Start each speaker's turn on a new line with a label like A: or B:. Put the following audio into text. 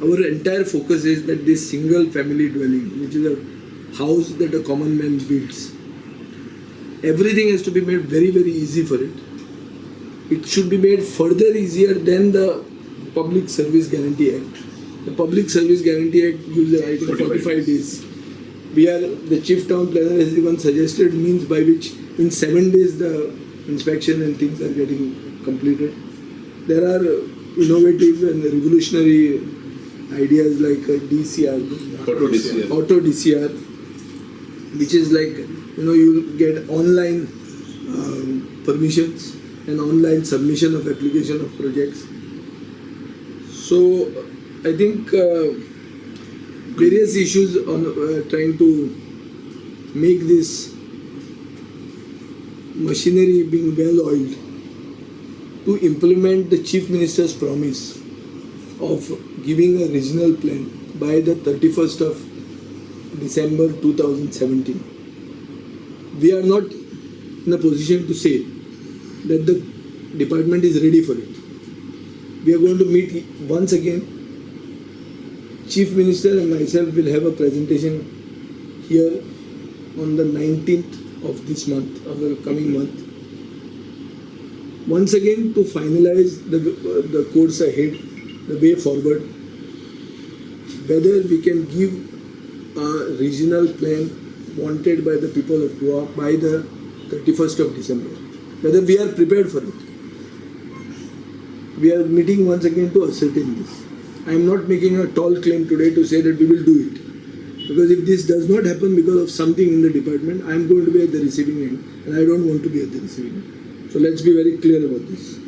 A: our entire focus is that this single family dwelling, which is a house that a common man builds, everything has to be made very, very easy for it. It should be made further easier than the Public Service Guarantee Act. The Public Service Guarantee Act gives I think 45 days. The Chief Town Planner has even suggested means by which in 7 days the inspection and things are getting completed. There are innovative and revolutionary ideas like DCR, Auto DCR, which is like, you get online permissions and online submission of application of projects. So I think various issues on trying to make this machinery being well oiled to implement the Chief Minister's promise of giving a regional plan by the 31st of December 2017. We are not in a position to say that the department is ready for it. We are going to meet once again. Chief Minister and myself will have a presentation here on the 19th of this month, of the coming month. Once again to finalize the course ahead, the way forward, whether we can give a regional plan wanted by the people of Goa by the 31st of December, whether we are prepared for it. We are meeting once again to ascertain this. I am not making a tall claim today to say that we will do it. Because if this does not happen because of something in the department, I am going to be at the receiving end and I don't want to be at the receiving end. So let's be very clear about this.